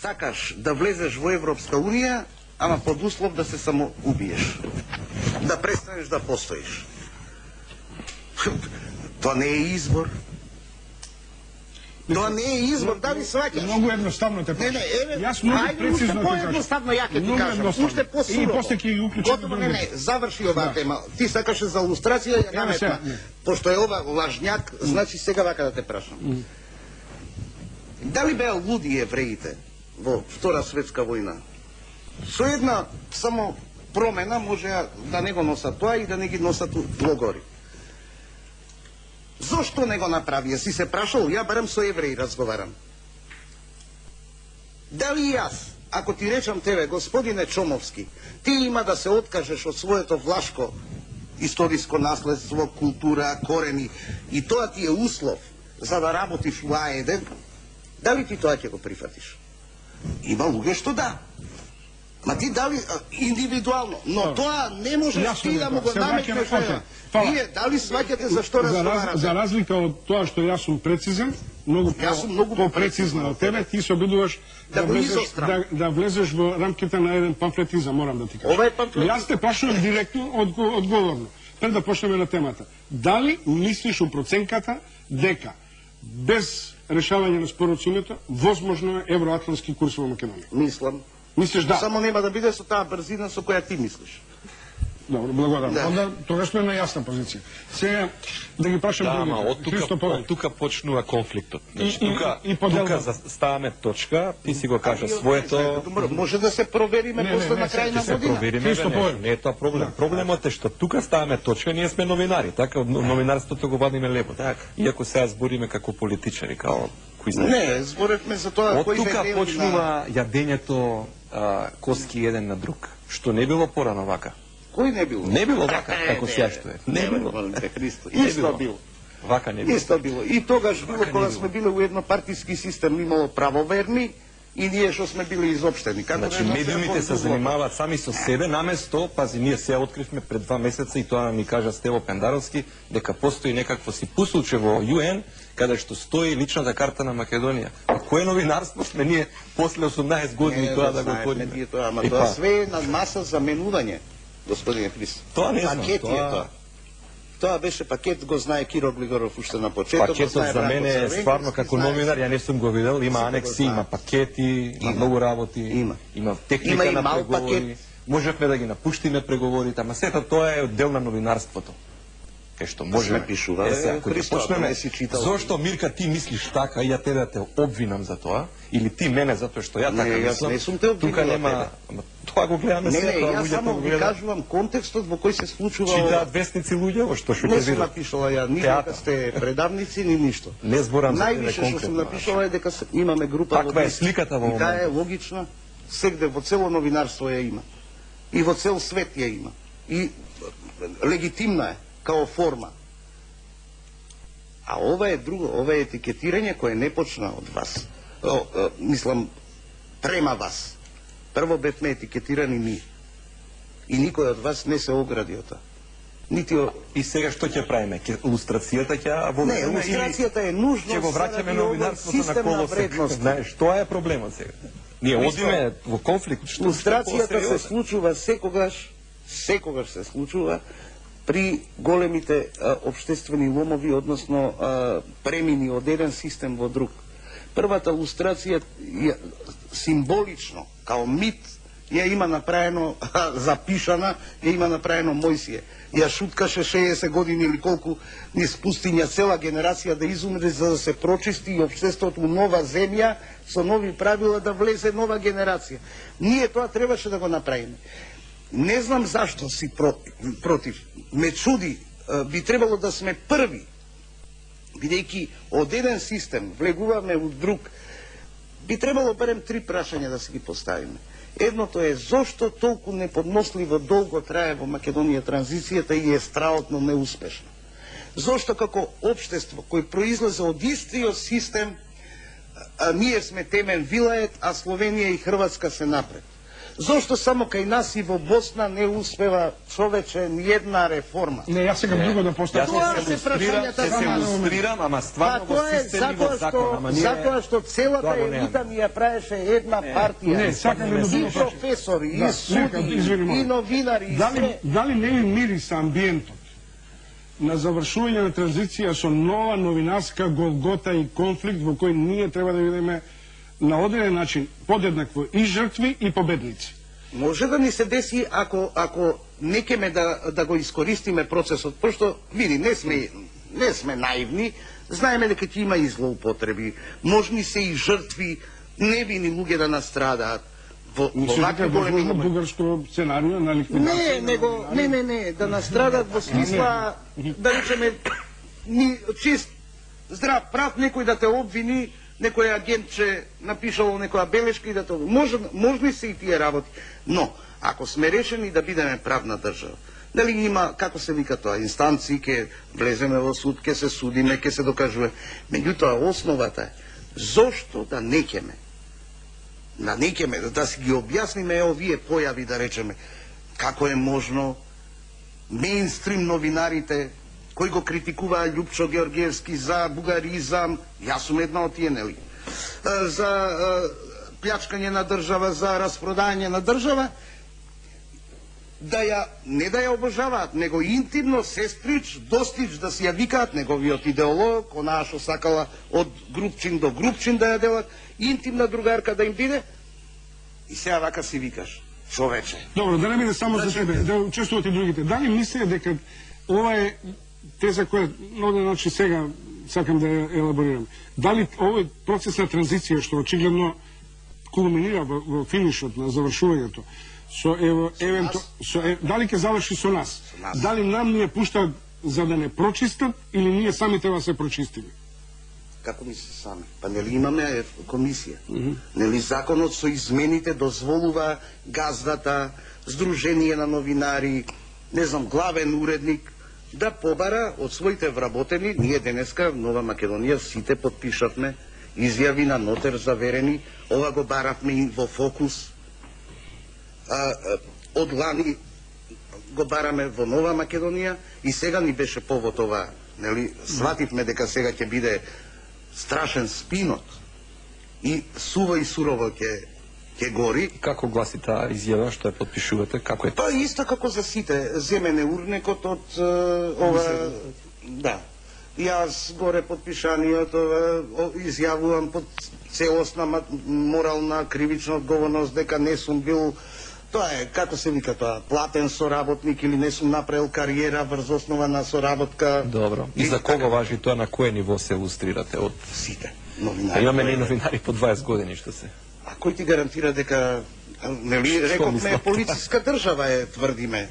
сакаш да влезеш во Европска Унија, ама под услов да се самоубиеш. Да престанеш да постоиш. Тоа не е избор. Тоа не е избор, дали сваќаш? Многу едноставно те прашам. Јас многу прецизно те кажам. Поедноставно ја ќе ти кажам. Уште посурово. И после ќе ги уклучам. Готово, не, заврши оваа тема. Ти сакаше за илустрација, ја наметна. Пошто е ова лажњак, значи сега вака да те прашам. Дали беа луди евреите во Втора светска војна? Со една само промена може да не го носат тоа и да не ги носат логори. Зошто не го направи? Си се прашал? Ја барем со евреи разговарам. Дали јас, ако ти речам тебе, господине Чомовски, ти има да се откажеш од своето влашко историско наследство, култура, корени, и тоа ти е услов за да работиш во А1, дали ти тоа ќе го прифатиш? Има луѓе што да. Ма ти дали индивидуално, но тоа не можеш ти да му го наметнеш. Вие дали сваќате за што разговарате? За разлика од тоа што јас сум прецизен, многу по-прецизно од тебе, ти се обидуваш да влезеш во рамките на еден памфлетизам, морам да ти кажам. Јас те прашувам директно, одговорно, пред да почнеме на темата. Дали мислиш у проценката дека без решавање на спорот со името, возможно е евроатлантски курс во Македонија? Мислам. Мислиш да? Само нема да биде со таа брзина со која ти мислиш. Добро, благодарам. Онда тогаш сме на јасна позиција. Сега да ги прашам од тука почнува конфликтот. Тука ставаме точка, ти си го кажа своето. Може да се провериме после на крај на година. Не е тоа проблем. Проблемот е што тука ставаме точка, ние сме новинари, така новинарството го вадиме лепо. Иако сега збориме како политичари, како кои знаеш. Не, зборевме за тоа кој тука почнува јадењето коски еден на друг, што не било порано вака. Кој не било? Не било вака, како сега што е. Не било. Исто било. Вака не било. Исто било. И тогаш било кога сме биле у еднопартиски систем, имало правоверни и ние што сме били изопштени. Значи медиумите се занимаваат сами со себе, наместо, пази, ние се откривме пред 2 месеца и тоа ни кажа Стево Пендаровски, дека постои некакво си пусулче во ЮН, каде што стои личната карта на Македонија. А кое новинарство сме ние после 18 години тоа да го отвориме? Ама тоа све е на маса за менување. Господине Христо. Тоа не знам. Пакет е тоа. Тоа беше пакет, го знае Киро Глигоров уште на почеток. Пакетот за мене е стварно како новинар, ја не сум го видел, има анекси, има пакети, има многу работи, има техника на преговори. Можевме да ги напуштиме преговорите, ама сето тоа е дел на новинарството. Кај што можеме пишуваме, ако ќе почнеме, зошто Мирка ти мислиш така и ја тебе те обвинам за тоа, или ти мене затоа што ја така мислам. Не сум те обвинил. Тука нема, тоа го гледаме се, тоа јас само ви кажувам контекстот во кој се случува. Читаат вестници луѓе, што ќе видат. Не сум напишала ја ни дека сте предавници ни ништо. Не зборам за тебе конкретно. Највише што сум напишала е дека имаме група во. Каква е сликата во моментот? Таа е логична, сегде во цело новинарство ја има. И во цел свет ја има. И легитимна е као форма. А ова е друго, ова е етикетирање кое не почна од вас. Мислам, према вас. Прво бевме етикетирани ние. И никој од вас не се огради од тоа. И сега што ќе правиме? Илустрацијата ќе Не, илустрацијата е нужна. Ќе го враќаме новинарството на колосек. Знаеш, тоа е проблемот сега. Ние одиме во конфликт. Илустрацијата се случува секогаш се случува при големите општествени ломови, односно премини од еден систем во друг. Првата илустрација символично, као мит, ја има направено, запишана, ја има направено Мојсие. Ја шуткаше 60 години или колку низ пустиња цела генерација да изумре за да се прочисти и општеството нова земја со нови правила да влезе нова генерација. Ние тоа требаше да го направиме. Не знам зашто си против. Ме чуди, би требало да сме први, бидејќи од еден систем влегуваме у друг. Би требало барем 3 прашања да си ги поставиме. Едното е зошто толку неподносливо долго трае во Македонија транзицијата и е страотно неуспешна. Зошто како општество кој произлезе од истиот систем, ние сме темен вилает, а Словенија и Хрватска се напред. Зошто само кај нас и во Босна не успева, човече, ни една реформа? Не, јас сега друго да поставам. Јас се илустрирам, ама стварно во систем и во закон. Затоа што целата елита ни ја правеше една партија. Не, сакам да и професори, и суди, и новинари, и све. Дали не ви мириса амбиентот на завршување на транзиција со нова новинарска голгота и конфликт во кој ние треба да видиме на одреден начин подеднакво и жртви и победници? Може да ни се деси ако не кеме да го искористиме процесот, пошто види, не сме наивни, знаеме дека ќе има и злоупотреби, можни се и жртви, невини луѓе да настрадаат. Мислите дека возможно бугарско сценарио на ликвидација? Не, да настрадат во смисла, да речеме, чист, здрав, прав некој да те обвини, некој агентче напишало некоја белешка и да тоа. Можни се и тие работи. Но, ако сме решени да бидеме правна држава, дали има, како се вика тоа, инстанции, ке влеземе во суд, ке се судиме, ке се докажуваме. Меѓутоа, основата е, зошто да некеме? Да си ги објасниме овие појави, да речеме, како е можно мејнстрим новинарите, кои го критикуваа Љупчо Георгиевски за бугаризам, јас сум една од тие, нели, за плячкање на држава, за распродање на држава, не да ја обожаваат, него интимно сестрич, достич да си ја викаат неговиот идеолог, онаа што сакала од групчин до групчин да ја делат, интимна другарка да им биде, и сега вака си викаш, човече. Добро, да не биде само за тебе, да учествуват и другите. Дали мислите дека ова е теза која много начин сега сакам да ја елаборирам? Дали овој процес на транзиција, што очигледно кулминира во финишот на завршувањето, дали ќе заврши со нас? Дали нам ни ја пуштат за да не прочистат или ние сами треба да се прочистиме? Како ми се сами? Па нели имаме комисија? Нели законот со измените дозволува газдата, Сдружение на новинари, не знам, главен уредник, да побара од своите вработени. Ние денеска в Нова Македонија сите подпишавме изјави на нотер заверени, ова го баравме и во Фокус. Од лани го бараме во Нова Македонија и сега ни беше повод ова, нели, свативме дека сега ќе биде страшен спинот и суво и сурово ќе гори. Како гласи таа изјава што ја подпишувате? Како е тоа? Тоа исто како за сите, земене урнекот од ова, да. Јас горе подпишаниот изјавувам под целосна морална кривична одговорност дека не сум бил, тоа е, како се вика тоа, платен соработник или не сум направил кариера врз основа на соработка. Добро. И за кого важи тоа, на кое ниво се илустрирате? Од сите новинари. Имаме не новинари по 20 години што се. А кој ти гарантира дека, нели, рековме полициска држава е, тврдиме.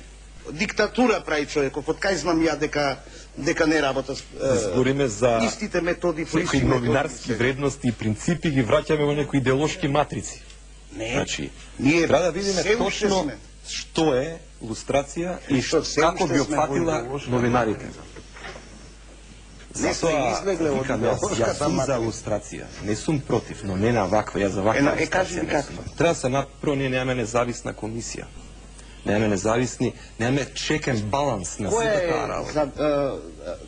Диктатура прави човеков, од кај знам ја дека не работа збориме за истите методи, некои новинарски вредности и принципи ги враќаме во некои идеолошки матрици. Не, значи, ние треба да видиме точно што е лустрација и како би опфатила новинарите. Не сме излегле од идеолошката матрици. За лустрација. Не сум против, но не на ваква, ја за ваква лустрација. Треба се напро, ние немаме независна комисија. Немаме независни, немаме чекен баланс на сите таа работа.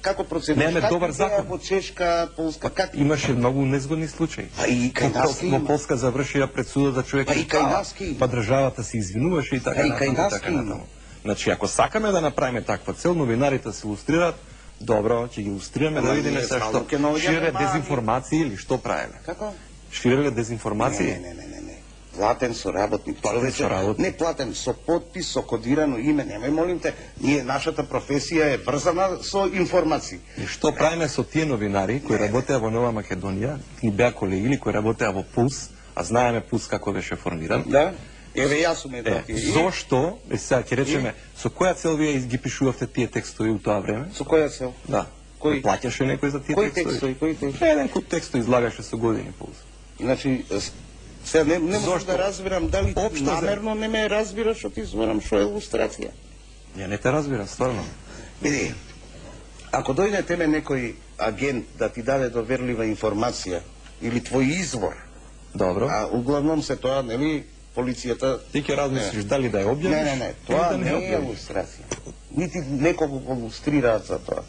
Како процедура? Немаме добар закон. Во Чешка, Полска, как имаше многу незгодни случаи. А и кај нас во Полска завршија пред судот за човек. А и кај нас па државата се извинуваше и така натаму. Значи, ако сакаме да направиме таква цел, новинарите се илустрираат, добро, ќе ги илустрираме да видиме се што ширеле дезинформации или што правеле. Како? Ширеле дезинформации? Не. Платен соработник, човече, не платен, со подпис, со кодирано име, немај молим те, ние, нашата професија е врзана со информации. И што правиме со тие новинари кои работеа во Нова Македонија, ни беа колеги кои работеа во Пулс, а знаеме Пулс како беше формиран? Да, еве јас сум една тие. Зошто, сега ќе речеме, со која цел вие ги пишувавте тие текстови у тоа време? Со која цел? Да. Кој плаќаше некој за тие текстови? Кои текстови? Еден куп текстови излагаше со години Пулс. Значи, сега не можам да разбирам дали намерно не ме разбираш што ти зборам што е илустрација. Ја не те разбирам, стварно. Види, ако дојде теме некој агент да ти даде доверлива информација или твој извор, добро, а углавном се тоа, нели, полицијата... Ти ќе размислиш дали да ја објавиш? Не, тоа не е илустрација. Нити некого го илустрираат за тоа.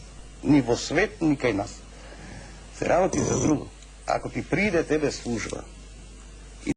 Ни во свет, ни кај нас. Се работи за друго. Ако ти приде тебе служба,